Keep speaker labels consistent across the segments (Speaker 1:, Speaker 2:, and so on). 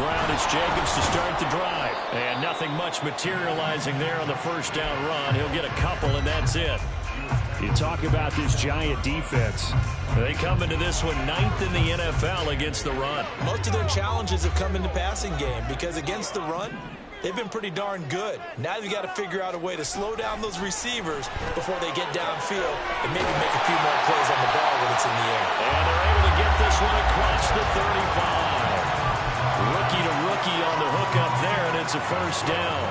Speaker 1: ground. It's Jacobs to start the drive. And nothing much materializing there on the first down run. He'll get a couple, and that's it.
Speaker 2: You talk about this Giant defense.
Speaker 1: They come into this one 9th in the NFL against the run.
Speaker 3: Most of their challenges have come in the passing game because against the run, they've been pretty darn good. Now you've got to figure out a way to slow down those receivers before they get downfield and maybe make a few more plays on the ball when it's in the air.
Speaker 1: And they're able to get this one across the 35. Rookie to rookie on the hook up there, and it's a first down.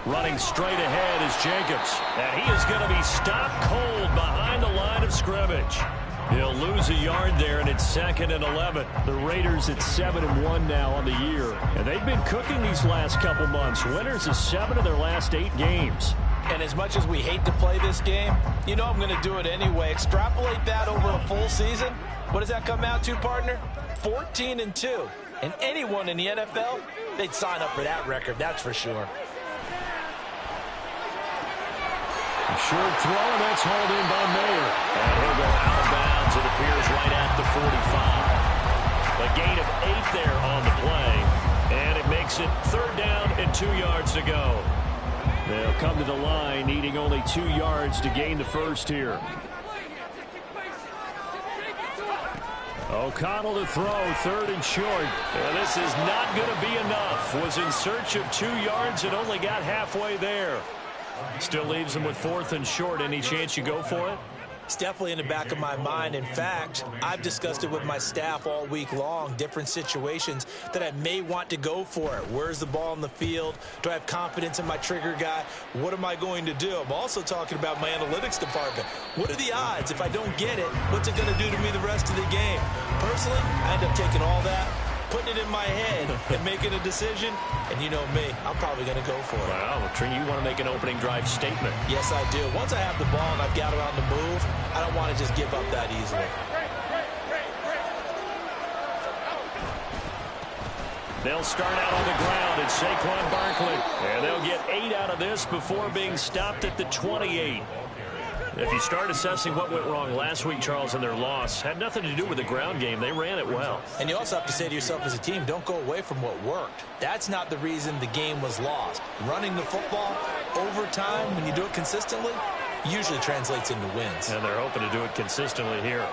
Speaker 1: Running straight ahead is Jacobs. And he is going to be stopped cold behind the line of scrimmage. He'll lose a yard there, and it's 2nd and 11.
Speaker 2: The Raiders at 7-1 now on the year. And they've been cooking these last couple months. Winners of 7 of their last 8 games.
Speaker 3: And as much as we hate to play this game, you know I'm going to do it anyway. Extrapolate that over a full season. What does that come out to, partner? 14-2. And anyone in the NFL, they'd sign up for that record, that's for sure.
Speaker 1: Short throw, and that's hauled in by Mayer. And he'll go out of bounds. It appears right at the 45. A gain of 8 there on the play. And it makes it 3rd down and 2 yards to go.
Speaker 2: They'll come to the line, needing only 2 yards to gain the first here. O'Connell to throw, 3rd and short.
Speaker 1: And this is not going to be enough. Was in search of 2 yards and only got halfway there. Still leaves him with 4th and short. Any chance you go for it?
Speaker 3: It's definitely in the back of my mind. In fact, I've discussed it with my staff all week long, different situations that I may want to go for it. Where's the ball in the field? Do I have confidence in my trigger guy? What am I going to do? I'm also talking about my analytics department. What are the odds? If I don't get it, what's it going to do to me the rest of the game? Personally, I end up taking all that, putting it in my head and making a decision, and you know me, I'm probably going to go for it.
Speaker 1: Wow, Trinh, you want to make an opening drive statement.
Speaker 3: Yes, I do. Once I have the ball and I've got it on the move, I don't want to just give up that easily.
Speaker 1: They'll start out on the ground at Saquon Barkley, and they'll get 8 out of this before being stopped at the 28. If you start assessing what went wrong last week, Charles, in their loss, had nothing to do with the ground game. They ran it well.
Speaker 3: And you also have to say to yourself as a team, don't go away from what worked. That's not the reason the game was lost. Running the football over time, when you do it consistently, usually translates into wins.
Speaker 1: And they're hoping to do it consistently here.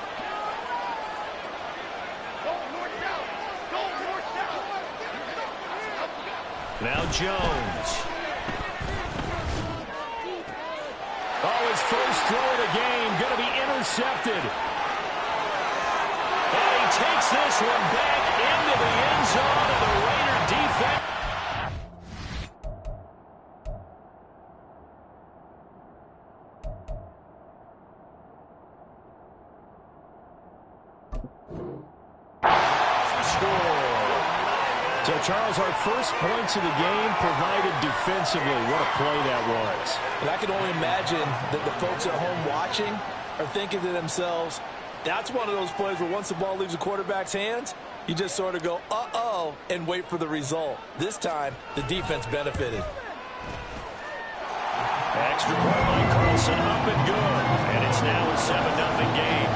Speaker 1: Now Jones. Oh, his first throw of the game going to be intercepted. And he takes this one back into the end zone of the Raider defense.
Speaker 2: So, Charles, our first points of the game provided defensively. What a play that was.
Speaker 3: And I can only imagine that the folks at home watching are thinking to themselves, that's one of those plays where once the ball leaves the quarterback's hands, you just sort of go, uh-oh, and wait for the result. This time, the defense benefited.
Speaker 1: Extra point by Carlson, up and good. And it's now a 7-0 game.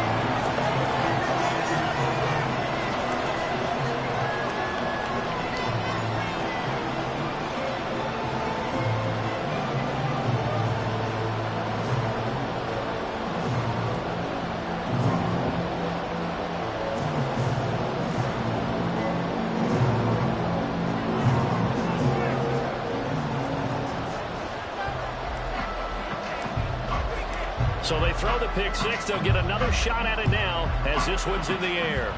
Speaker 1: So they throw the pick six. They'll get another shot at it now as this one's in the air.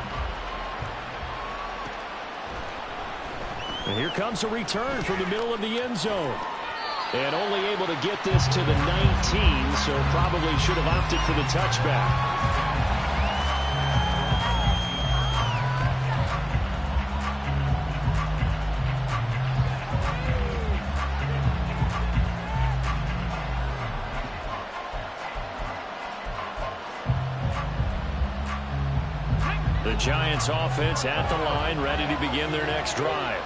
Speaker 2: And here comes a return from the middle of the end zone. And only able to get this to the 19, so probably should have opted for the touchback. The Giants offense at the line, ready to begin their next drive.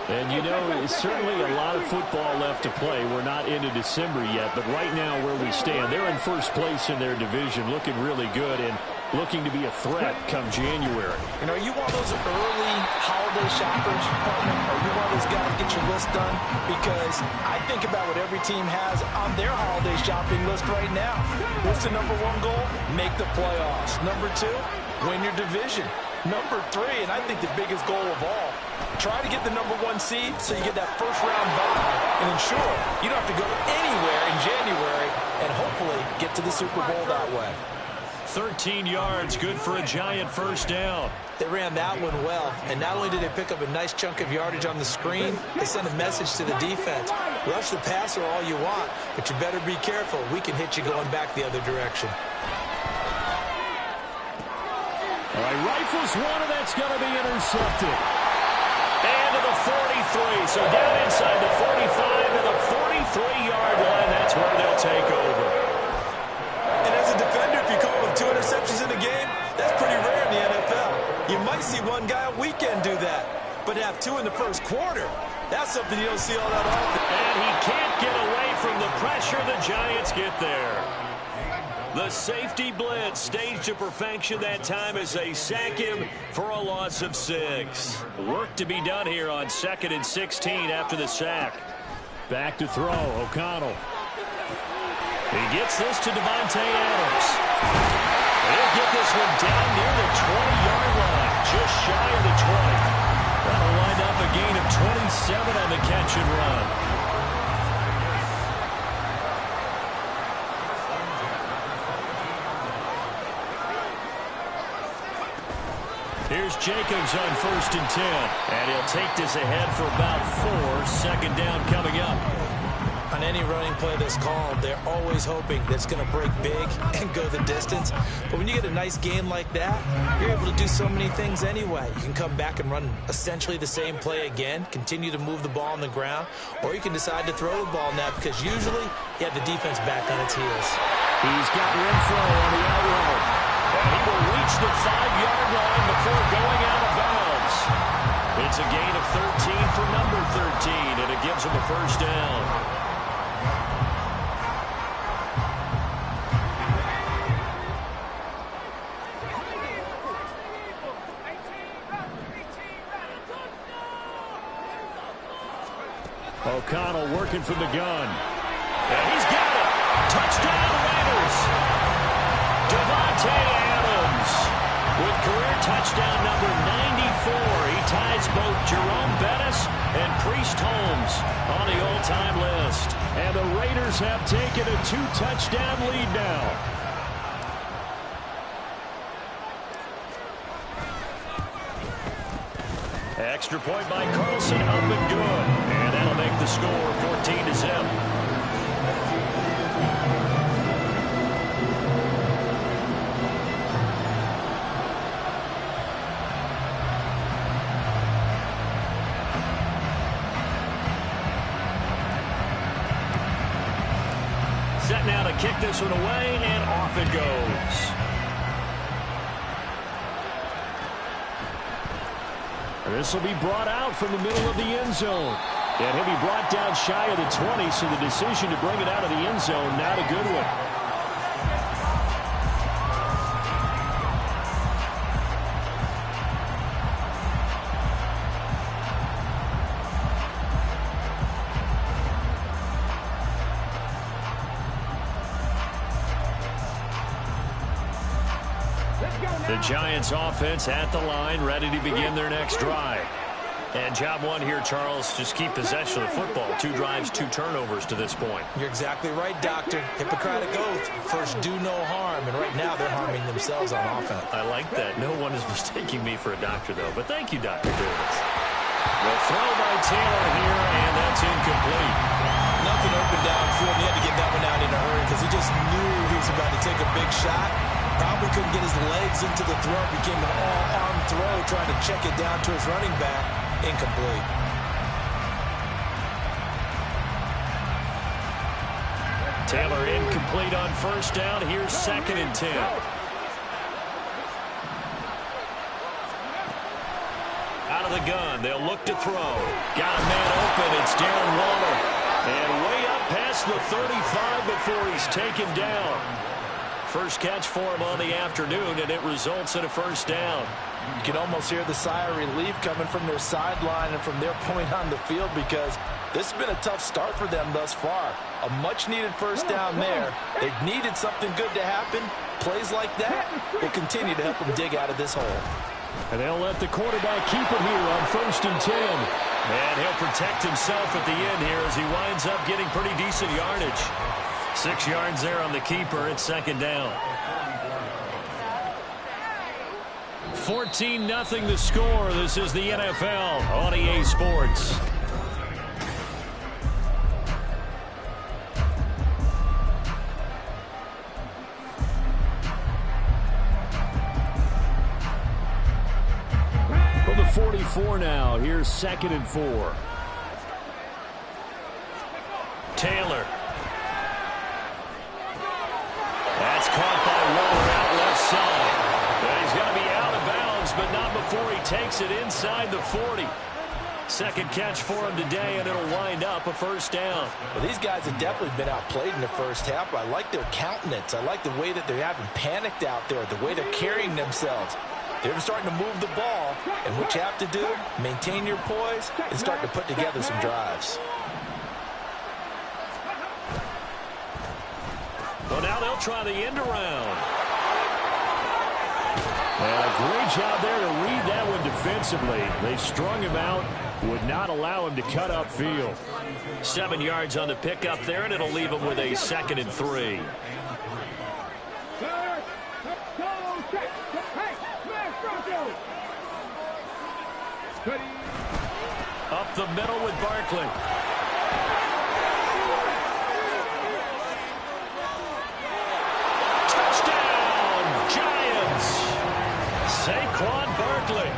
Speaker 2: And, you know, it's certainly a lot of football left to play. We're not into December yet, but right now where we stand, they're in first place in their division, looking really good and looking to be a threat come January.
Speaker 3: You know, are you one of those early holiday shoppers, partner? Are you one of those guys get your list done? Because I think about what every team has on their holiday shopping list right now. What's the number one goal? Make the playoffs. Number two, win your division. Number three, and I think the biggest goal of all, try to get the number one seed so you get that first round bye and ensure you don't have to go anywhere in January and hopefully get to the Super Bowl that way.
Speaker 1: 13 yards, good for a giant first down.
Speaker 3: They ran that one well, and not only did they pick up a nice chunk of yardage on the screen, they sent a message to the defense. Rush the passer all you want, but you better be careful. We can hit you going back the other direction.
Speaker 2: All right, rifles one, and that's going to be intercepted.
Speaker 1: And to the 43, so down inside the 45 to the 43-yard line. That's where they'll take over.
Speaker 3: And as a defender, if you call with 2 interceptions in a game, that's pretty rare in the NFL. You might see one guy a weekend do that, but to have 2 in the first quarter, that's something you don't see all that often.
Speaker 1: And he can't get away from the pressure. The Giants get there. The safety blitz staged to perfection that time as they sack him for a loss of 6. Work to be done here on 2nd and 16 after the sack.
Speaker 2: Back to throw, O'Connell.
Speaker 1: He gets this to Davante Adams. He'll get this one down near the 20-yard line, just shy of the 20. That'll wind up a gain of 27 on the catch and run. Here's Jacobs on 1st and 10. And he'll take this ahead for about 4. Second down coming up.
Speaker 3: On any running play that's called, they're always hoping that it's going to break big and go the distance. But when you get a nice game like that, you're able to do so many things anyway. You can come back and run essentially the same play again, continue to move the ball on the ground, or you can decide to throw the ball now because usually you have the defense back on its heels.
Speaker 2: He's got Renfro on the out route.
Speaker 1: And he will reach the 5-yard line before going out of bounds. It's a gain of 13 for number 13, and it gives him a first down.
Speaker 2: O'Connell working from the gun.
Speaker 1: And he's got it. Touchdown Raiders. Davante Adams with career touchdown number 94. He ties both Jerome Bettis and Priest Holmes on the all-time list.
Speaker 2: And the Raiders have taken a 2-touchdown lead now.
Speaker 1: Extra point by Carlson, up and good. And that'll make the score 14-0. Set now to kick this one away, and off it goes.
Speaker 2: This will be brought out from the middle of the end zone. And he'll be brought down shy of the 20, so the decision to bring it out of the end zone, not a good one.
Speaker 1: The Giants offense at the line, ready to begin their next drive. And job one here, Charles, just keep possession of the football. 2 drives, 2 turnovers to this point.
Speaker 3: You're exactly right, Doctor. Hippocratic oath. First, do no harm. And right now, they're harming themselves on offense.
Speaker 1: I like that. No one is mistaking me for a doctor, though. But thank you, Dr. Davis. The throw by Taylor here, and that's incomplete.
Speaker 3: Nothing open downfield. He had to get that one out in a hurry because he just knew he was about to take a big shot. Probably couldn't get his legs into the throw. Became an all-arm throw, trying to check it down to his running back. Incomplete.
Speaker 1: Taylor incomplete on first down. Here's 2nd and 10. Out of the gun. They'll look to throw. Got a man open. It's Darren Waller. And way up past the 35 before he's taken down. First catch for him on the afternoon, and it results in a first down.
Speaker 3: You can almost hear the sigh of relief coming from their sideline and from their point on the field, because this has been a tough start for them thus far. A much-needed first down there. They've needed something good to happen. Plays like that will continue to help them dig out of this hole.
Speaker 2: And they'll let the quarterback keep it here on 1st and 10.
Speaker 1: And he'll protect himself at the end here as he winds up getting pretty decent yardage. 6 yards there on the keeper. It's second down. 14-0 the score. This is the NFL on EA Sports.
Speaker 2: From the 44 now, here's 2nd and 4.
Speaker 1: Taylor. That's caught by Waller out left side. But he's going to be out of bounds, but not before he takes it inside the 40. Second catch for him today, and it'll wind up a first down.
Speaker 3: Well, these guys have definitely been outplayed in the first half. I like their countenance. I like the way that they haven't panicked out there, the way they're carrying themselves. They're starting to move the ball, and what you have to do, maintain your poise and start to put together some drives.
Speaker 1: Well, now they'll try the end around.
Speaker 2: And a great job there to read that one defensively. They strung him out, would not allow him to cut upfield.
Speaker 1: 7 yards on the pickup there, and it'll leave him with a 2nd and 3. Up the middle with Barkley. Touchdown, Giants. Saquon Barkley.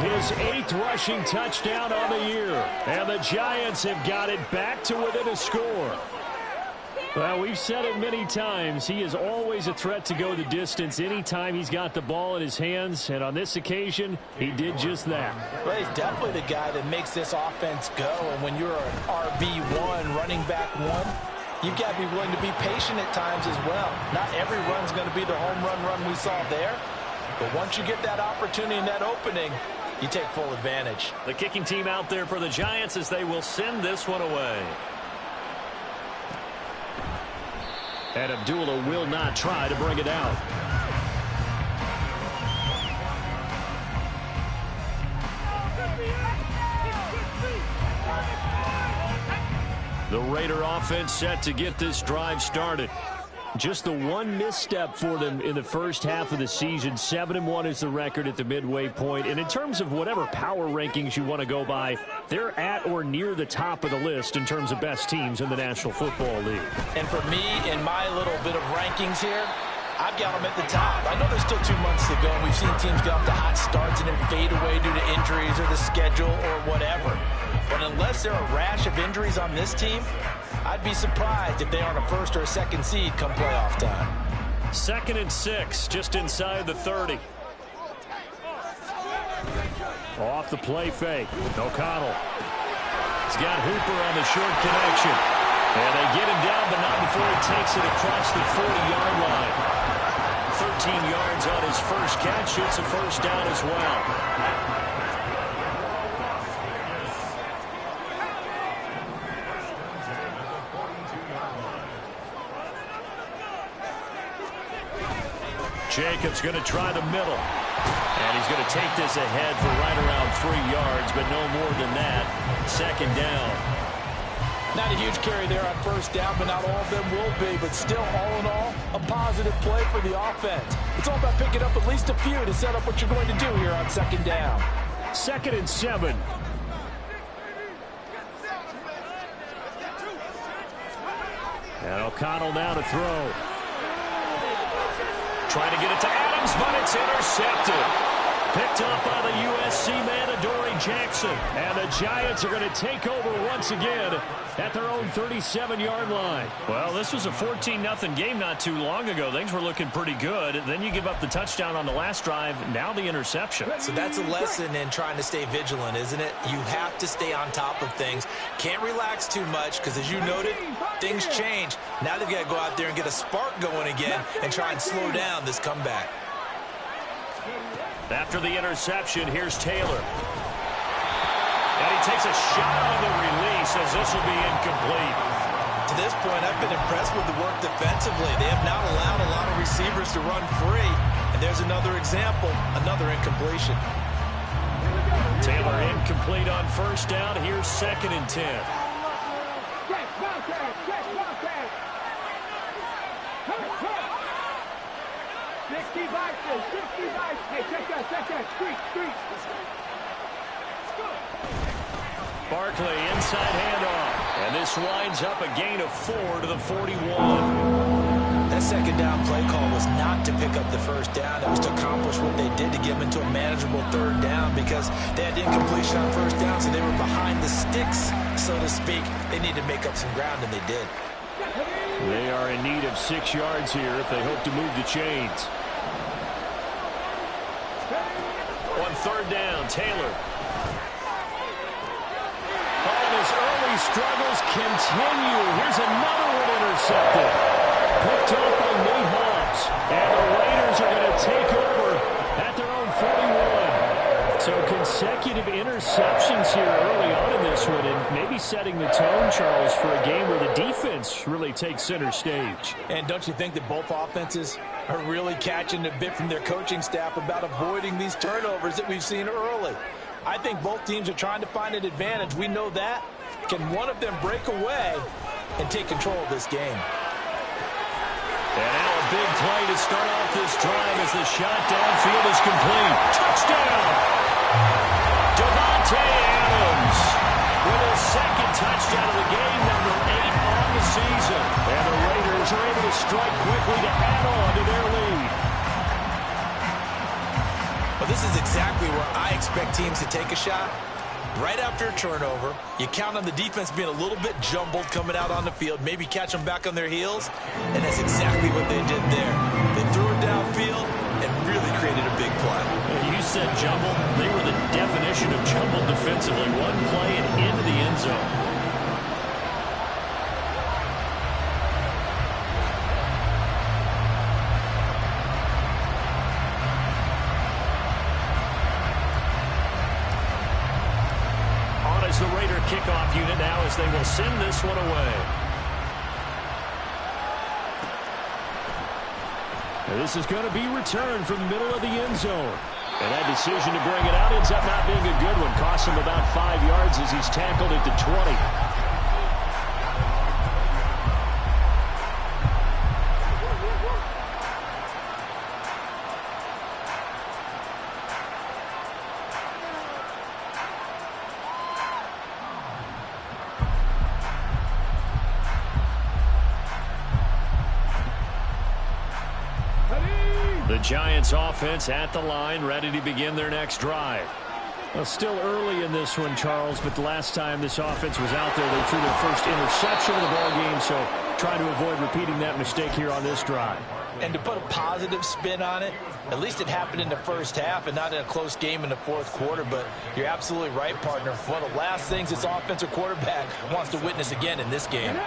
Speaker 2: His 8th rushing touchdown on the year. And the Giants have got it back to within a score. Well, we've said it many times. He is always a threat to go the distance anytime he's got the ball in his hands. And on this occasion, he did just that.
Speaker 3: Well, he's definitely the guy that makes this offense go. And when you're an RB1, running back one, you've got to be willing to be patient at times as well. Not every run's going to be the home run we saw there. But once you get that opportunity and that opening, you take full advantage.
Speaker 1: The kicking team out there for the Giants as they will send this one away.
Speaker 2: And Abdullah will not try to bring it out.
Speaker 1: The Raider offense set to get this drive started.
Speaker 2: Just the one misstep for them in the first half of the season. 7-1 is the record at the midway point. And in terms of whatever power rankings you want to go by, they're at or near the top of the list in terms of best teams in the National Football League.
Speaker 3: And for me, in my little bit of rankings here, I've got them at the top. I know there's still 2 months to go, and we've seen teams get off to hot starts and then fade away due to injuries or the schedule or whatever. But unless there are a rash of injuries on this team, I'd be surprised if they aren't a 1st or a 2nd seed come playoff time.
Speaker 1: 2nd and 6, just inside the 30.
Speaker 2: Off the play fake. O'Connell.
Speaker 1: He's got Hooper on the short connection. And they get him down, but not before he takes it across the 40-yard line. 13 yards on his first catch. It's a first down as well. Jacobs going to try the middle. And he's going to take this ahead for right around 3 yards, but no more than that. 2nd down.
Speaker 3: Not a huge carry there on 1st down, but not all of them will be. But still, all in all, a positive play for the offense. It's all about picking up at least a few to set up what you're going to do here on 2nd down.
Speaker 2: 2nd and 7. And O'Connell now to throw.
Speaker 1: Trying to get it to Adams, but it's intercepted. Picked up by the USC man, Adoree
Speaker 2: Jackson. And the Giants are going to take over once again at their own 37-yard line.
Speaker 1: Well, this was a 14-0 game not too long ago. Things were looking pretty good. Then you give up the touchdown on the last drive. Now the interception.
Speaker 3: So that's a lesson in trying to stay vigilant, isn't it? You have to stay on top of things. Can't relax too much because, as you noted, things change. Now they've got to go out there and get a spark going again and try and slow down this comeback.
Speaker 1: After the interception, here's Taylor. And he takes a shot on the release as this will be incomplete.
Speaker 3: To this point, I've been impressed with the work defensively. They have not allowed a lot of receivers to run free. And there's another example, another incompletion.
Speaker 1: Taylor incomplete on first down. Here's 2nd and 10. Barkley inside handoff. And this winds up a gain of 4 to the 41.
Speaker 3: That second down play call was not to pick up the first down. It was to accomplish what they did to get them into a manageable third down because they had incompletion on first down, so they were behind the sticks, so to speak. They needed to make up some ground, and they did.
Speaker 2: They are in need of 6 yards here if they hope to move the chains.
Speaker 1: On third down, Taylor. And his early struggles continue. Here's another one intercepted. Picked up by Nate Hobbs. And the Raiders are going to take over at their own 41.
Speaker 2: So consecutive interceptions here early on in this one, and maybe setting the tone, Charles, for a game where the defense really takes center stage.
Speaker 3: And don't you think that both offenses are really catching a bit from their coaching staff about avoiding these turnovers that we've seen early? I think both teams are trying to find an advantage. We know that. Can one of them break away and take control of this game?
Speaker 1: And now a big play to start off this drive as the shot downfield is complete. Touchdown! Davante Adams with his second touchdown of the game, number 8 on the season. And the Raiders are able to strike quickly to add on to their lead.
Speaker 3: Well, this is exactly where I expect teams to take a shot. Right after a turnover, you count on the defense being a little bit jumbled coming out on the field, maybe catch them back on their heels, and that's exactly what they did there. They threw it downfield and really created a big play.
Speaker 1: You said jumbled. They were the definition of jumbled defensively. One play and into the end zone. The Raider kickoff unit now as they will send this one away.
Speaker 2: Now this is going to be returned from the middle of the end zone. And that decision to bring it out ends up not being a good one. Costs him about 5 yards as he's tackled at the 20.
Speaker 1: The Giants offense at the line, ready to begin their next drive.
Speaker 2: Well, still early in this one, Charles, but the last time this offense was out there, they threw their first interception of the ball game, so trying to avoid repeating that mistake here on this drive.
Speaker 3: And to put a positive spin on it, at least it happened in the first half and not in a close game in the fourth quarter, but you're absolutely right, partner. One of the last things this offensive quarterback wants to witness again in this game.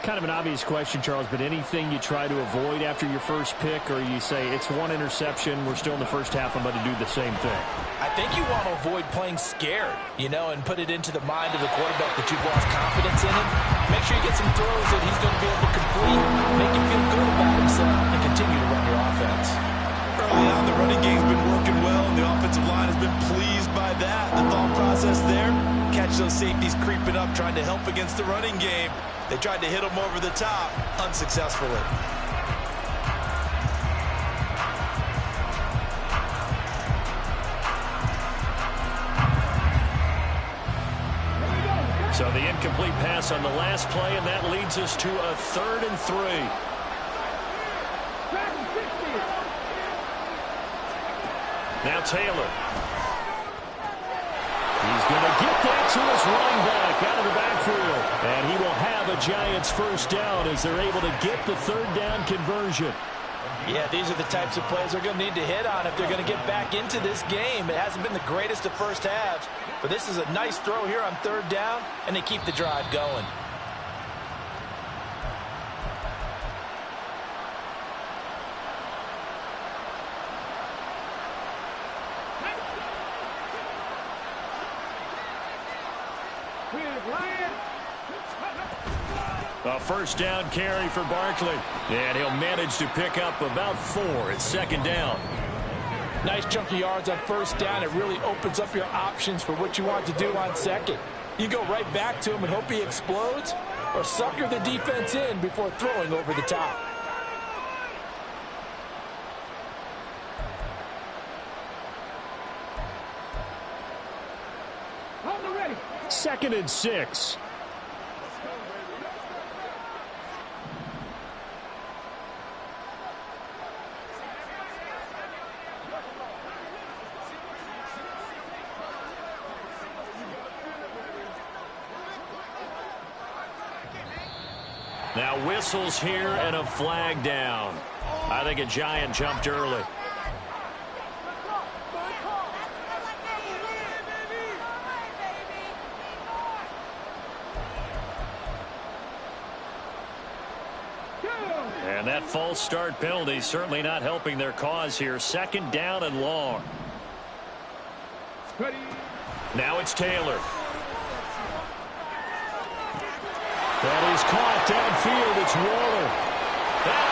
Speaker 2: Kind of an obvious question, Charles, but anything you try to avoid after your first pick, or you say it's one interception, we're still in the first half, I'm going to do the same thing?
Speaker 3: I think you want to avoid playing scared, you know, and put it into the mind of the quarterback that you've lost confidence in him. Make sure you get some throws that he's going to be able to complete, make him feel good about himself, and continue to run your offense. Early on, the running game's been working well, and the offensive line has been pleased by that. The thought process there, catch those safeties creeping up, trying to help against the running game. They tried to hit him over the top, unsuccessfully.
Speaker 1: So the incomplete pass on the last play, and that leads us to a 3rd and 3. Now Taylor.
Speaker 2: He's going to get that to his running back out of the backfield. And he will have a Giants first down as they're able to get the third down conversion.
Speaker 3: Yeah, these are the types of plays they're going to need to hit on if they're going to get back into this game. It hasn't been the greatest of first halves, but this is a nice throw here on third down, and they keep the drive going.
Speaker 2: A first down carry for Barkley. And he'll manage to pick up about 4 at second down.
Speaker 3: Nice chunk of yards on first down. It really opens up your options for what you want to do on second. You go right back to him and hope he explodes, or sucker the defense in before throwing over the top.
Speaker 2: Second and 6. Now whistles here and a flag down. I think a Giant jumped early. And that false start penalty certainly not helping their cause here. Second down and long. Now it's Taylor. That is caught downfield. It's Waller. That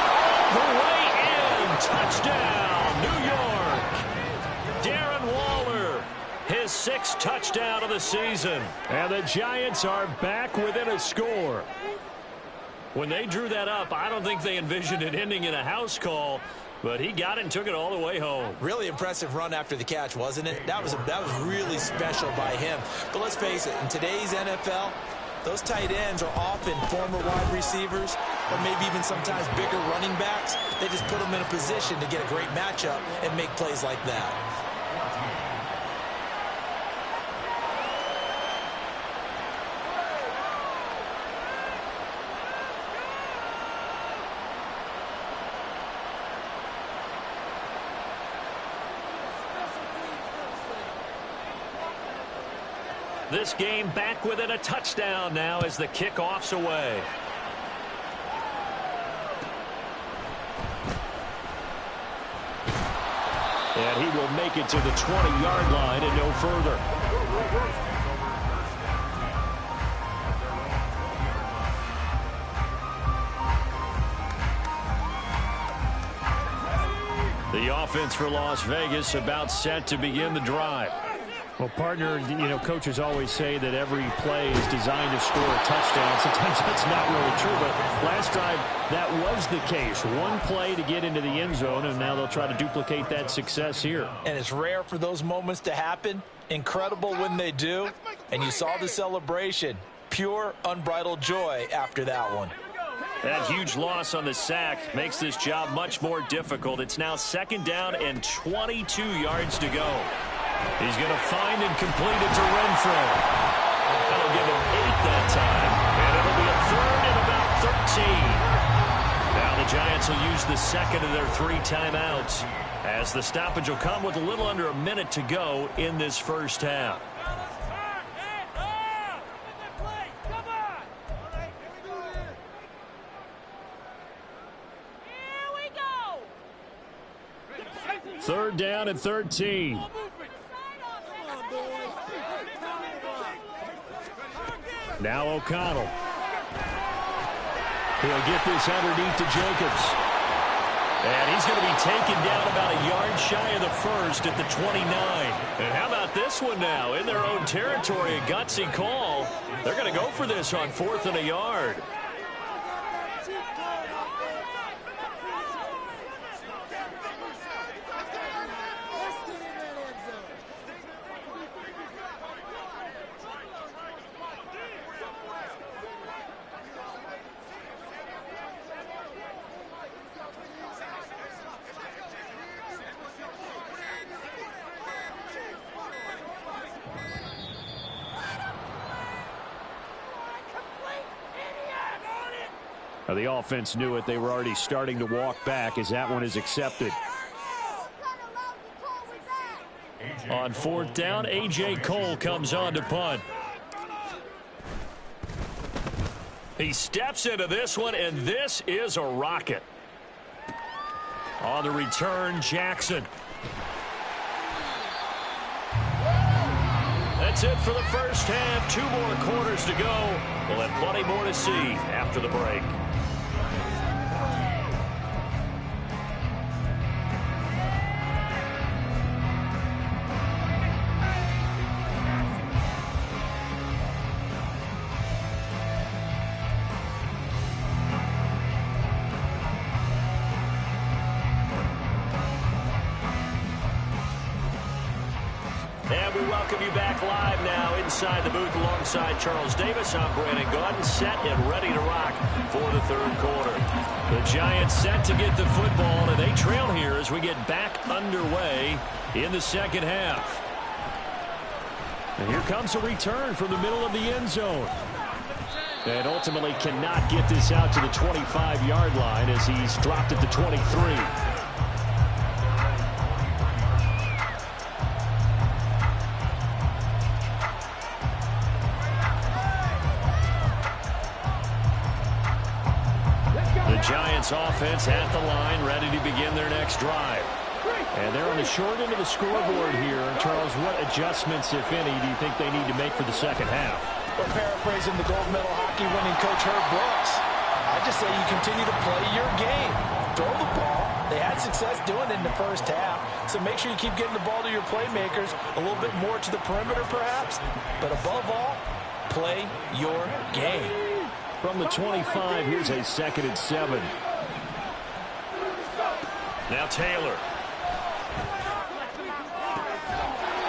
Speaker 2: all the way in. Touchdown, New York. Darren Waller, his 6th touchdown of the season. And the Giants are back within a score. When they drew that up, I don't think they envisioned it ending in a house call, but he got it and took it all the way home.
Speaker 3: Really impressive run after the catch, wasn't it? That was really special by him. But let's face it, in today's NFL, those tight ends are often former wide receivers or maybe even sometimes bigger running backs. They just put them in a position to get a great matchup and make plays like that.
Speaker 2: This game back within a touchdown now as the kickoff's away. And he will make it to the 20-yard line and no further. The offense for Las Vegas about set to begin the drive. Well, partner, coaches always say that every play is designed to score a touchdown. Sometimes that's not really true, but last drive, that was the case. One play to get into the end zone, and now they'll try to duplicate that success here.
Speaker 3: And it's rare for those moments to happen. Incredible when they do. And you saw the celebration. Pure, unbridled joy after that one.
Speaker 2: That huge loss on the sack makes this job much more difficult. It's now second down and 22 yards to go. He's going to find and complete it to Renfro. That'll give him 8 that time. And it'll be a third and about 13. Now the Giants will use the second of their 3 timeouts as the stoppage will come with a little under a minute to go in this first half. Third down and 13. Now O'Connell. He'll get this underneath to Jacobs. And he's going to be taken down about a yard shy of the first at the 29. And how about this one now? In their own territory, a gutsy call. They're going to go for this on 4th and a yard. The offense knew it. They were already starting to walk back as that one is accepted.
Speaker 1: On 4th down, A.J. Cole comes on to punt. He steps into this one, and this is a rocket. On the return, Jackson. That's it for the first half. 2 more quarters to go. We'll have plenty more to see after the break. And we welcome you back live now inside the booth alongside Charles Davis. I'm Brandon Gaudin, set and ready to rock for the 3rd quarter. The Giants set to get the football, and they trail here as we get back underway in the 2nd half.
Speaker 2: And here comes a return from the middle of the end zone. And ultimately cannot get this out to the 25-yard line as he's dropped at the 23.
Speaker 1: Giants offense at the line, ready to begin their next drive.
Speaker 2: And they're on the short end of the scoreboard here. Charles, what adjustments, if any, do you think they need to make for the 2nd half?
Speaker 3: Well, paraphrasing the gold medal hockey winning coach Herb Brooks, I just say you continue to play your game. Throw the ball. They had success doing it in the first half, so make sure you keep getting the ball to your playmakers, a little bit more to the perimeter perhaps, but above all, play your game.
Speaker 2: From the 25, here's a 2nd and 7.
Speaker 1: Now Taylor.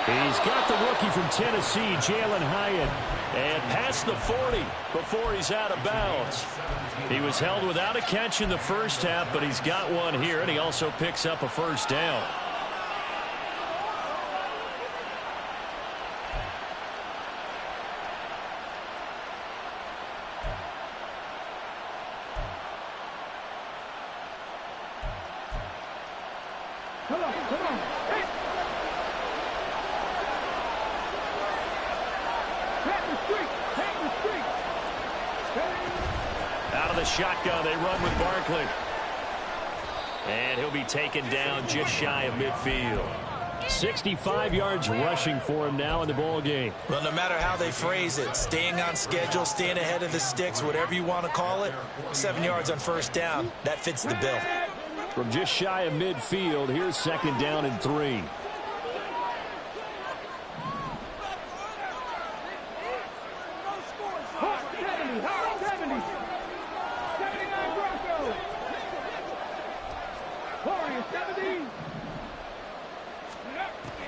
Speaker 2: He's got the rookie from Tennessee, Jalin Hyatt.
Speaker 1: And past the 40 before he's out of bounds. He was held without a catch in the first half, but he's got one here, and he also picks up a first down. Out of the shotgun, they run with Barkley. And he'll be taken down just shy of midfield.
Speaker 2: 65 yards rushing for him now in the ball game.
Speaker 3: Well, no matter how they phrase it, staying on schedule, staying ahead of the sticks, whatever you want to call it, 7 yards on first down, that fits the bill.
Speaker 2: From just shy of midfield, here's 2nd down and 3.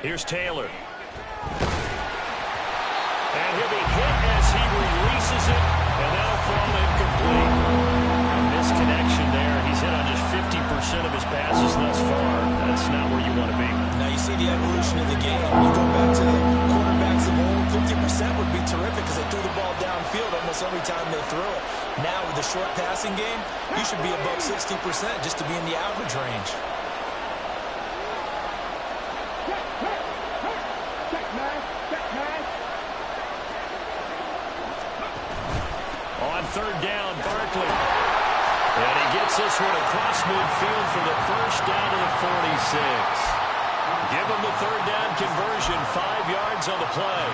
Speaker 1: Here's Taylor. And he'll be hit as he releases it, and that'll fall incomplete. Misconnection there. He's hit on just 50% of his passes thus far. That's not where you want to be.
Speaker 3: Now you see the evolution of the game. You go back to the quarterbacks of old, 50% would be terrific because they threw the ball downfield almost every time they threw it. Now with the short passing game, you should be above 60% just to be in the average range.
Speaker 1: On 3rd down, Barkley. And he gets this one across midfield for the first down to the 46. Give him the 3rd down conversion, 5 yards on the play.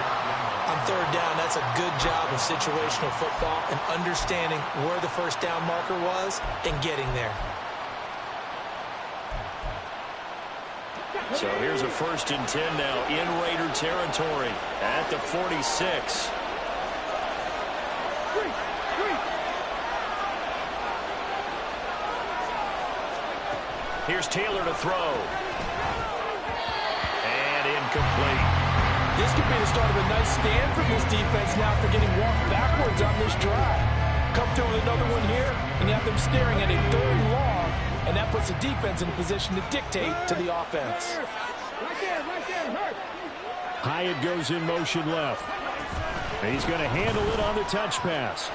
Speaker 3: On 3rd down, that's a good job of situational football and understanding where the first down marker was and getting there.
Speaker 1: So here's a 1st and 10 now in Raider territory at the 46. Here's Taylor to throw. And incomplete.
Speaker 3: This could be the start of a nice stand from this defense now after getting walked backwards on this drive. Come through with another one here, and you have them staring at a 3rd and long, and that puts the defense in a position to dictate to the offense.
Speaker 2: Hyatt goes in motion left. And he's going to handle it on the touch pass.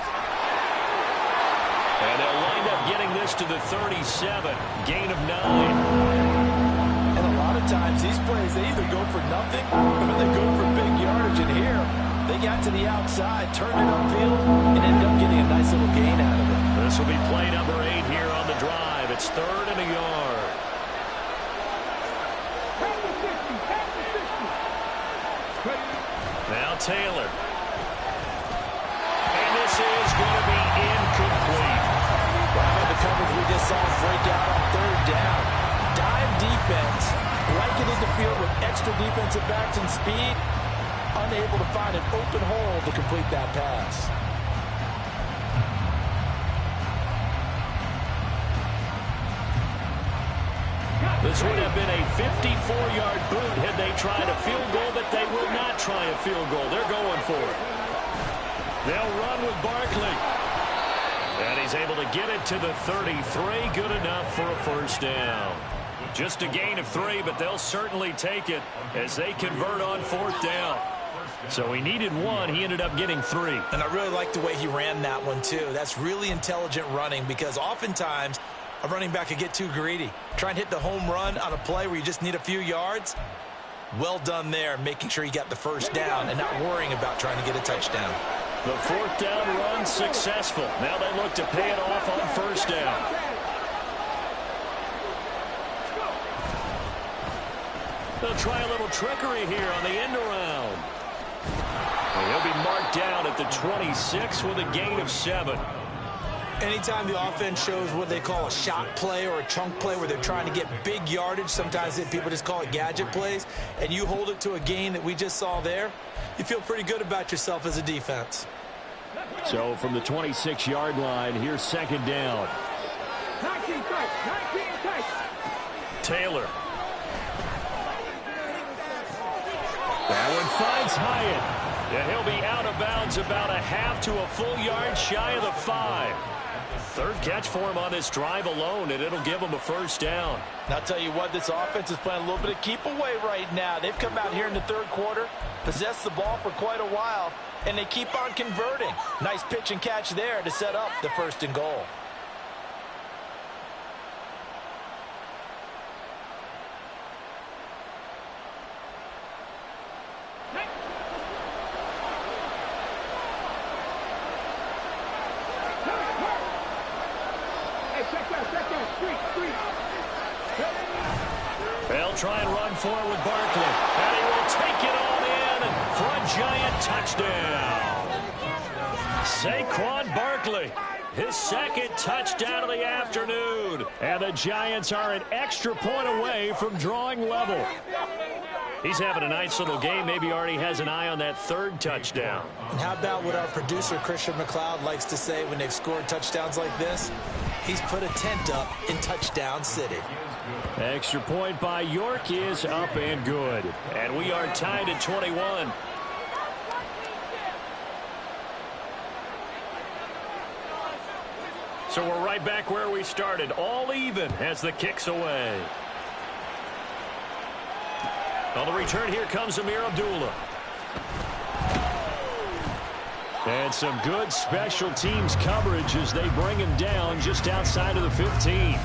Speaker 1: And they'll wind up getting this to the 37. Gain of 9.
Speaker 3: And a lot of times these plays, they either go for nothing or they go for big yardage. And here, they got to the outside, turned it upfield, and ended up getting a nice little gain out of it.
Speaker 1: This will be play number 8 here on the drive. It's 3rd and a yard. Now Taylor. And this is going to be incomplete.
Speaker 3: Wow, the coverage we just saw break out on 3rd down. Dime defense, blanketed the field with extra defensive backs and speed, unable to find an open hole to complete that pass.
Speaker 1: This would have been a 54-yard boot had they tried a field goal, but they will not try a field goal. They're going for it. They'll run with Barkley. And he's able to get it to the 33. Good enough for a first down. Just a gain of 3, but they'll certainly take it as they convert on 4th down. So he needed 1. He ended up getting 3.
Speaker 3: And I really like the way he ran that one, too. That's really intelligent running because oftentimes a running back could get too greedy. Try and hit the home run on a play where you just need a few yards. Well done there, making sure he got the first down and not worrying about trying to get a touchdown.
Speaker 1: The 4th down run successful. Now they look to pay it off on 1st down. They'll try a little trickery here on the end around. And he'll be marked down at the 26 with a gain of 7.
Speaker 3: Anytime the offense shows what they call a shot play or a chunk play where they're trying to get big yardage, sometimes people just call it gadget plays, and you hold it to a gain that we just saw there, you feel pretty good about yourself as a defense.
Speaker 2: So from the 26-yard line, here's 2nd down.
Speaker 1: Taylor.
Speaker 2: That one finds Hyatt.
Speaker 1: And he'll be out of bounds about a half to a full yard shy of the 5. 3rd catch for him on this drive alone, and it'll give him a first down.
Speaker 3: And I'll tell you what, this offense is playing a little bit of keep away right now. They've come out here in the 3rd quarter, possessed the ball for quite a while, and they keep on converting. Nice pitch and catch there to set up the 1st and goal.
Speaker 1: They'll try and run forward with Barkley. And he will take it on in for a giant touchdown. Saquon Barkley, his 2nd touchdown of the afternoon.
Speaker 2: And the Giants are an extra point away from drawing level.
Speaker 1: He's having a nice little game. Maybe already has an eye on that 3rd touchdown.
Speaker 3: And how about what our producer, Christian McLeod, likes to say when they've scored touchdowns like this? He's put a tent up in Touchdown City.
Speaker 2: Extra point by York is up and good.
Speaker 1: And we are tied at 21. So we're right back where we started. All even as the kick's away. On the return, here comes Amir Abdullah.
Speaker 2: And some good special teams coverage as they bring him down just outside of the 15.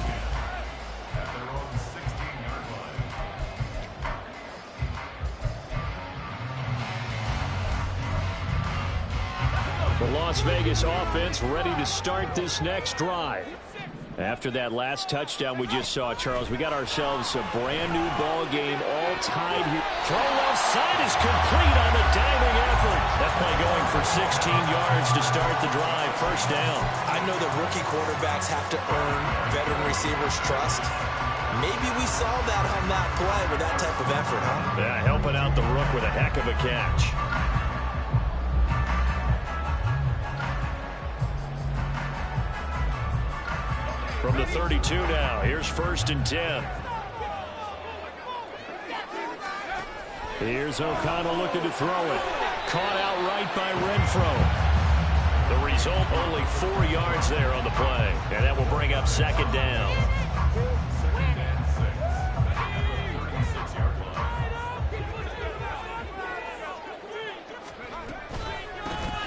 Speaker 2: The Las Vegas offense ready to start this next drive. After that last touchdown we just saw, Charles, we got ourselves a brand new ball game, all tied here.
Speaker 1: Throw left side is complete on the diving effort. That play going for 16 yards to start the drive. First down.
Speaker 3: I know that rookie quarterbacks have to earn veteran receivers' trust. Maybe we saw that on that play with that type of effort, huh?
Speaker 1: Yeah, helping out the rook with a heck of a catch. From the 32 now, here's 1st and 10.
Speaker 2: Here's O'Connell looking to throw it. Caught out right by Renfro.
Speaker 1: The result, only 4 yards there on the play. And that will bring up 2nd down.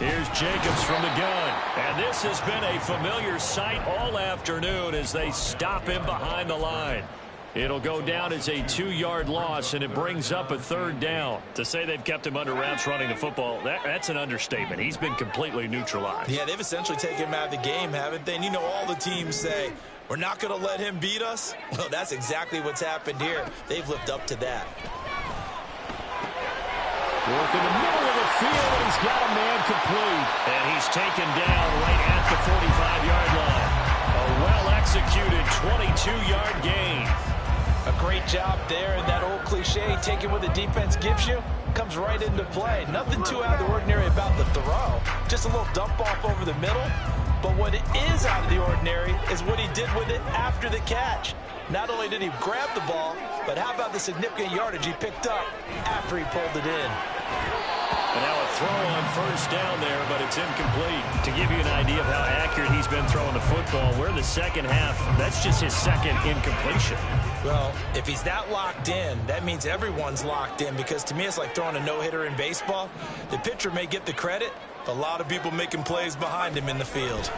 Speaker 1: Here's Jacobs from the gun. And this has been a familiar sight all afternoon as they stop him behind the line. It'll go down as a 2-yard loss, and it brings up a 3rd down. To say they've kept him under wraps running the football, that's an understatement. He's been completely neutralized.
Speaker 3: Yeah, they've essentially taken him out of the game, haven't they? And you know all the teams say, we're not going to let him beat us. Well, that's exactly what's happened here. They've lived up to that.
Speaker 2: Work in the middle of the field, and he's got a man complete.
Speaker 1: And he's taken down right at the 45-yard line. A well-executed 22-yard gain.
Speaker 3: A great job there, and that old cliche, taking what the defense gives you, comes right into play. Nothing too out of the ordinary about the throw. Just a little dump off over the middle. But what is out of the ordinary is what he did with it after the catch. Not only did he grab the ball, but how about the significant yardage he picked up after he pulled it in.
Speaker 1: And now a throw on 1st down there, but it's incomplete. To give you an idea of how accurate he's been throwing the football, we're in the second half. That's just his 2nd incompletion.
Speaker 3: Well, if he's that locked in, that means everyone's locked in, because to me it's like throwing a no-hitter in baseball. The pitcher may get the credit, but a lot of people making plays behind him in the field.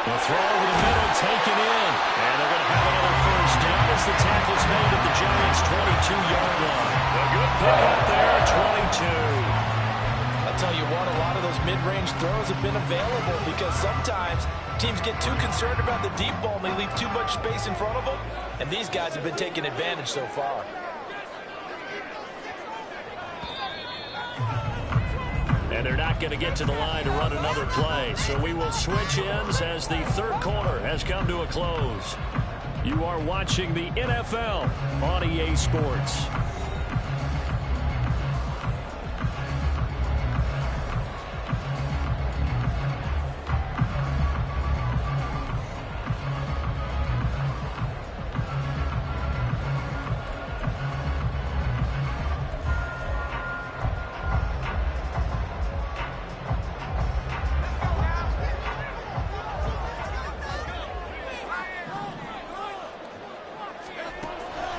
Speaker 1: The throw over the middle, taken in. And they're going to have another 1st down as the tackle's made at the Giants' 22-yard line. A good pick up there, 22.
Speaker 3: I'll tell you what, a lot of those mid-range throws have been available, because sometimes teams get too concerned about the deep ball and they leave too much space in front of them, and these guys have been taking advantage so far.
Speaker 1: And they're not going to get to the line to run another play. So we will switch ends as the 3rd quarter has come to a close. You are watching the NFL on EA Sports.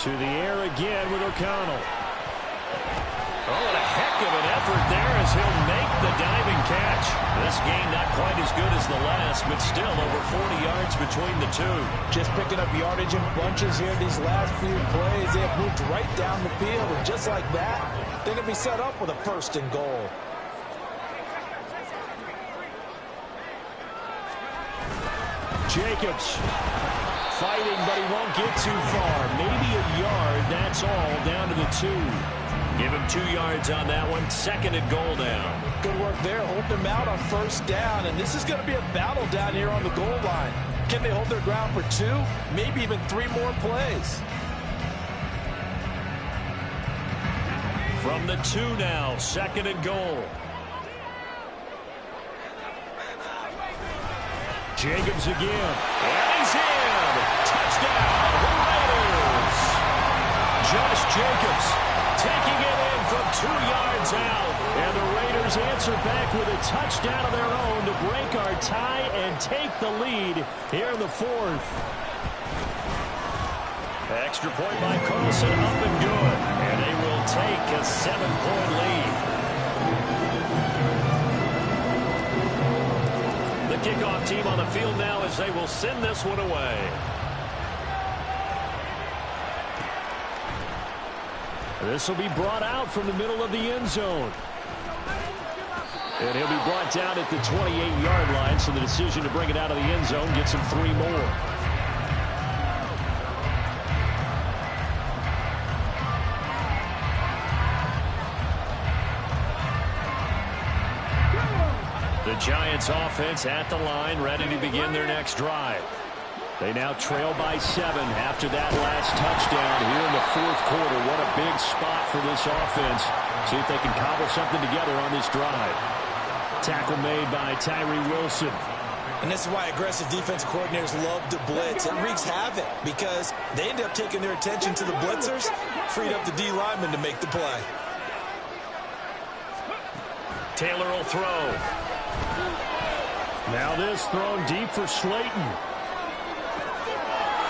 Speaker 1: To the air again with O'Connell. Oh, and a heck of an effort there as he'll make the diving catch. This game not quite as good as the last, but still over 40 yards between the two.
Speaker 3: Just picking up yardage in bunches here these last few plays. They have moved right down the field, and just like that, they're going to be set up with a 1st and goal.
Speaker 2: Jacobs fighting, but he won't get too far. Maybe a yard, that's all, down to the 2.
Speaker 1: Give him 2 yards on that one. 2nd and goal down.
Speaker 3: Good work there, holding them out on 1st down, and this is going to be a battle down here on the goal line. Can they hold their ground for 2, maybe even 3 more plays?
Speaker 1: From the 2 now, 2nd and goal.
Speaker 2: Jacobs again.
Speaker 1: And he's in. Touchdown, Raiders. Josh Jacobs taking it in from 2 yards out.
Speaker 2: And the Raiders answer back with a touchdown of their own to break our tie and take the lead here in the 4th.
Speaker 1: Extra point by Carlson, up and good. And they will take a 7-point lead. The kickoff team on the field now as they will send this one away.
Speaker 2: This will be brought out from the middle of the end zone. And he'll be brought down at the 28-yard line, so the decision to bring it out of the end zone gets him 3 more.
Speaker 1: The Giants offense at the line, ready to begin their next drive.
Speaker 2: They now trail by 7 after that last touchdown here in the 4th quarter. What a big spot for this offense. See if they can cobble something together on this drive. Tackle made by Tyree Wilson.
Speaker 3: And this is why aggressive defense coordinators love to blitz. It wreaks havoc because they end up taking their attention to the blitzers, freed up the D lineman to make the play.
Speaker 1: Taylor will throw.
Speaker 2: Now this thrown deep for Slayton.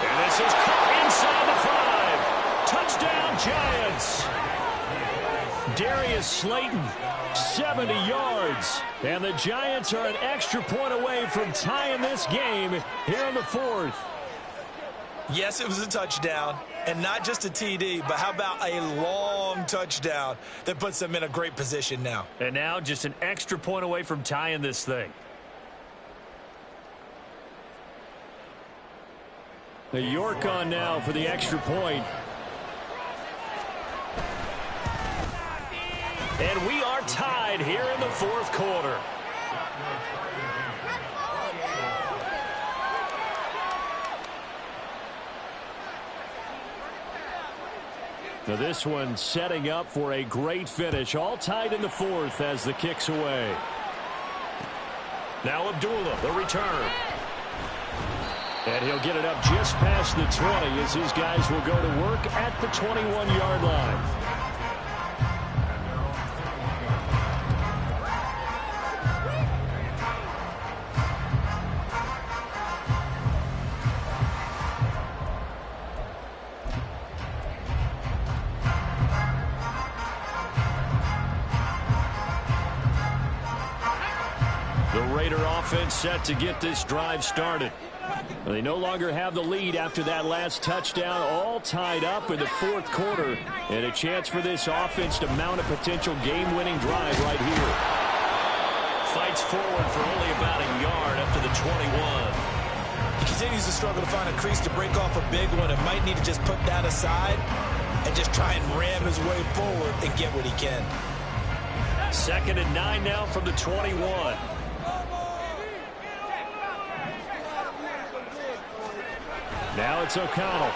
Speaker 1: And this is caught inside the 5. Touchdown, Giants.
Speaker 2: Darius Slayton, 70 yards. And the Giants are an extra point away from tying this game here in the fourth.
Speaker 3: Yes, it was a touchdown, and not just a TD, but how about a long touchdown that puts them in a great position now.
Speaker 1: And now just an extra point away from tying this thing.
Speaker 2: The York on now for the extra point.
Speaker 1: And we are tied here in the fourth quarter.
Speaker 2: Now this one setting up for a great finish. All tied in the fourth as the kick's away.
Speaker 1: Now Abdullah, the return.
Speaker 2: And he'll get it up just past the 20 as his guys will go to work at the 21-yard line. Offense set to get this drive started. They no longer have the lead after that last touchdown, all tied up in the fourth quarter, and a chance for this offense to mount a potential game-winning drive right here.
Speaker 1: Fights forward for only about a yard up to the 21.
Speaker 3: He continues to struggle to find a crease to break off a big one and might need to just put that aside and just try and ram his way forward and get what he can.
Speaker 1: 2nd and 9 now from the 21.
Speaker 2: Now it's O'Connell.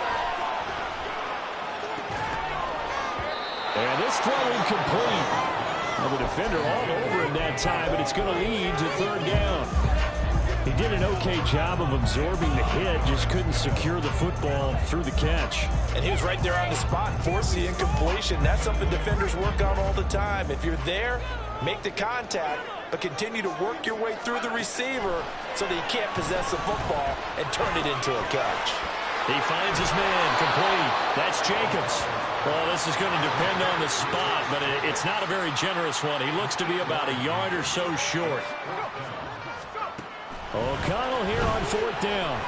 Speaker 2: And this throw incomplete. Well, the defender all over him that time, but it's going to lead to 3rd down. He did an okay job of absorbing the hit, just couldn't secure the football through the catch.
Speaker 3: And he was right there on the spot and forced the incompletion. That's something defenders work on all the time. If you're there, make the contact, but continue to work your way through the receiver so that he can't possess the football and turn it into a catch.
Speaker 1: He finds his man, complete. That's Jacobs.
Speaker 2: Well, this is going to depend on the spot, but it's not a very generous one. He looks to be about a yard or so short. O'Connell here on 4th down.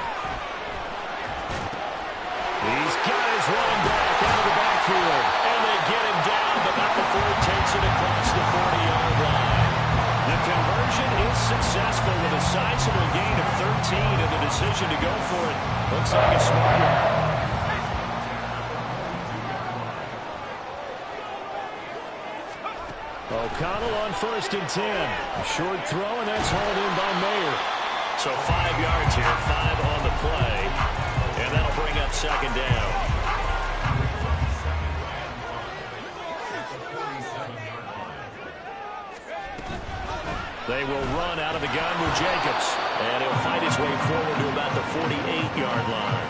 Speaker 2: He's got his running back out of the backfield.
Speaker 1: And they get him down, but not before he takes it across the 40-yard line. The conversion is successful with a sizable gain of 13, and the decision to go for it looks like a smart one.
Speaker 2: O'Connell on 1st and 10. A short throw, and that's hauled in by Mayer.
Speaker 1: So 5 yards here, 5 on the play, and that'll bring up 2nd down. They will run out of the gun with Jacobs, and he'll fight his way forward to about the 48-yard line.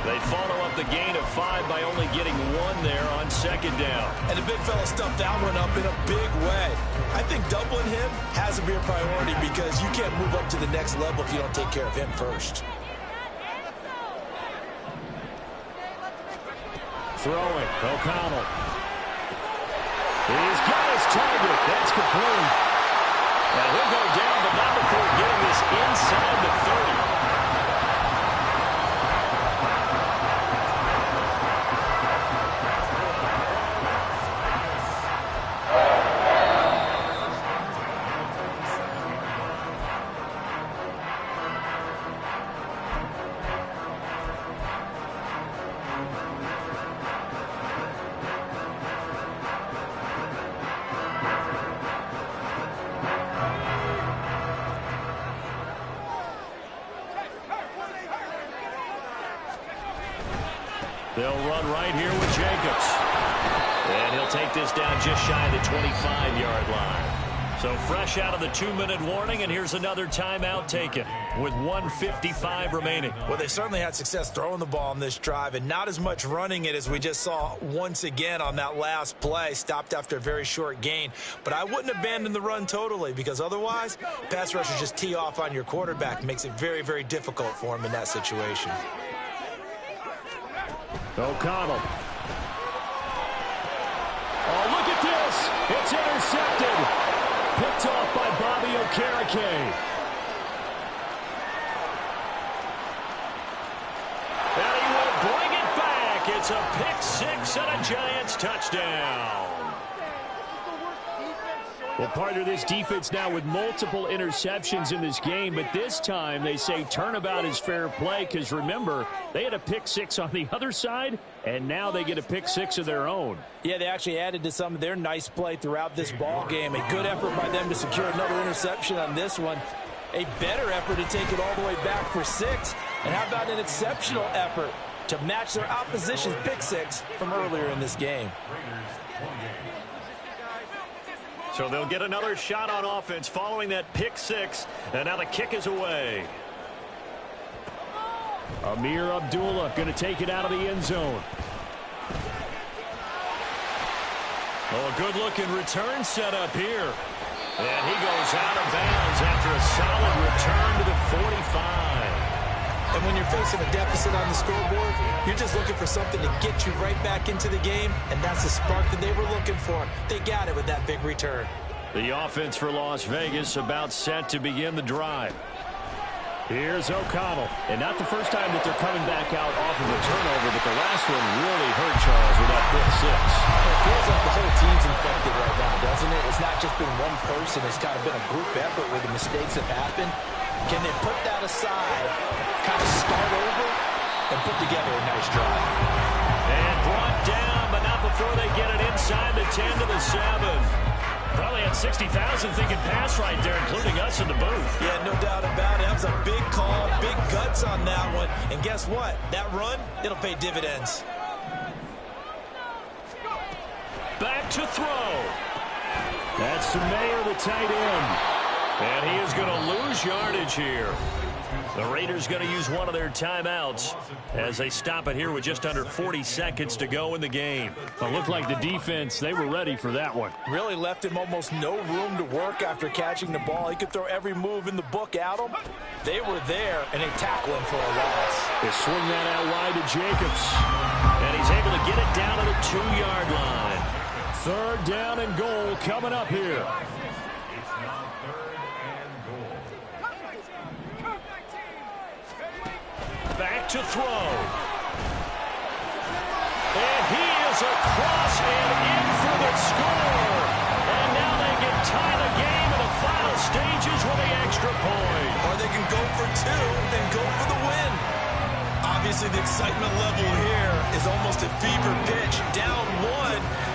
Speaker 1: They follow up the gain of 5 by only getting 1 there on 2nd down.
Speaker 3: And the big fella stuffed that one up in a big way. I think doubling him has to be a priority because you can't move up to the next level if you don't take care of him first.
Speaker 2: Throwing, O'Connell. He's got his target. That's complete.
Speaker 1: And he'll go down, but not before getting this inside the 30. They'll run right here with Jacobs. And he'll take this down just shy of the 25-yard line. So fresh out of the 2-minute warning, and here's another timeout taken with 1:55 remaining.
Speaker 3: Well, they certainly had success throwing the ball on this drive, and not as much running it as we just saw once again on that last play, stopped after a very short gain. But I wouldn't abandon the run totally, because otherwise, pass rushers just tee off on your quarterback. Makes it very, very difficult for him in that situation.
Speaker 2: O'Connell. Oh, look at this? It's intercepted. Picked off by Bobby Okereke.
Speaker 1: And he will bring it back. It's a pick six and a Giants touchdown.
Speaker 2: Well, partner, this defense now with multiple interceptions in this game, but this time they say turnabout is fair play because, remember, they had a pick six on the other side, and now they get a pick six of their own.
Speaker 3: Yeah, they actually added to some of their nice play throughout this ball game. A good effort by them to secure another interception on this one. A better effort to take it all the way back for 6. And how about an exceptional effort to match their opposition's pick six from earlier in this game?
Speaker 1: So they'll get another shot on offense following that pick six. And now the kick is away.
Speaker 2: Amir Abdullah going to take it out of the end zone.
Speaker 1: Oh, a good-looking return set up here. And he goes out of bounds after a solid return to the 45.
Speaker 3: And when you're facing a deficit on the scoreboard, you're just looking for something to get you right back into the game, and that's the spark that they were looking for. They got it with that big return.
Speaker 1: The offense for Las Vegas about set to begin the drive.
Speaker 2: Here's O'Connell. And not the first time that they're coming back out off of a turnover, but the last one really hurt Charles with that pick six.
Speaker 3: It feels like the whole team's infected right now, doesn't it? It's not just been one person. It's kind of been a group effort where the mistakes have happened. Can they put that aside, kind of start over, and put together a nice drive?
Speaker 1: And brought down, but not before they get it inside the 10 to the 7. Probably had 60,000 thinking pass right there, including us in the booth.
Speaker 3: Yeah, no doubt about it. That was a big call, big guts on that one. And guess what? That run, it'll pay dividends.
Speaker 1: Back to throw.
Speaker 2: That's Mayer, the tight end.
Speaker 1: And he is going to lose yardage here. The Raiders going to use one of their timeouts as they stop it here with just under 40 seconds to go in the game.
Speaker 2: It looked like the defense, they were ready for that one.
Speaker 3: Really left him almost no room to work after catching the ball. He could throw every move in the book at him. They were there, and they tackle him for a loss.
Speaker 2: They swing that out wide to Jacobs.
Speaker 1: And he's able to get it down to the 2-yard line.
Speaker 2: 3rd down and goal coming up here.
Speaker 1: Back to throw. And he is across and in for the score. And now they can tie the game in the final stages with the extra point.
Speaker 3: Or they can go for 2 and go for the win. Obviously, the excitement level here is almost a fever pitch. Down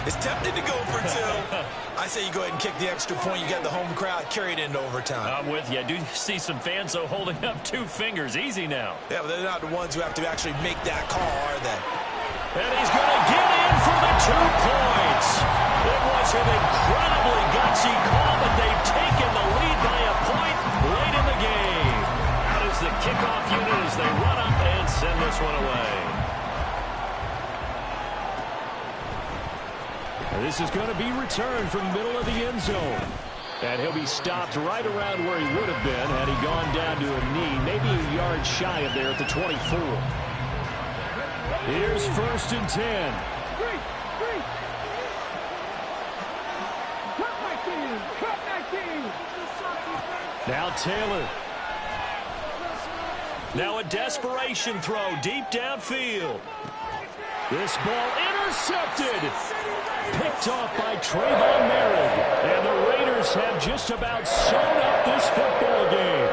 Speaker 3: 1 is tempted to go for 2. I say you go ahead and kick the extra point. You got the home crowd, carry it into overtime.
Speaker 1: I'm with you. I do see some fans, though, holding up 2 fingers. Easy now.
Speaker 3: Yeah, but they're not the ones who have to actually make that call, are they?
Speaker 1: And he's going to get in for the 2 points. It was an incredibly gutsy call, but they've taken the lead by a point late in the game. Out is the kickoff unit as they run up and send this one away.
Speaker 2: And this is going to be returned from the middle of the end zone. And he'll be stopped right around where he would have been had he gone down to a knee, maybe a yard shy of there at the 24. Here's 1st and 10. Now Taylor.
Speaker 1: Now a desperation throw deep downfield.
Speaker 2: This ball intercepted. Picked off by Trayvon Merritt. And the Raiders have just about sewn up this football game.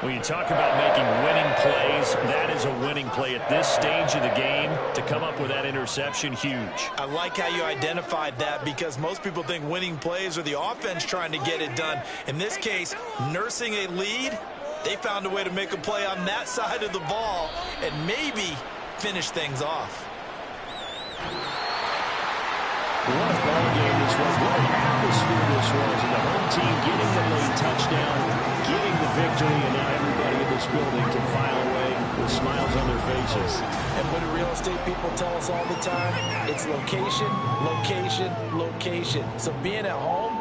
Speaker 1: When you talk about making winning plays, that is a winning play at this stage of the game. To come up with that interception, huge.
Speaker 3: I like how you identified that because most people think winning plays are the offense trying to get it done. In this case, nursing a lead, they found a way to make a play on that side of the ball and maybe finish things off.
Speaker 2: What a ball game this was. What an atmosphere this was. And the home team getting the late touchdown, getting the victory, and now everybody in this building can file away with smiles on their faces.
Speaker 3: And what do real estate people tell us all the time? It's location, location, location. So being at home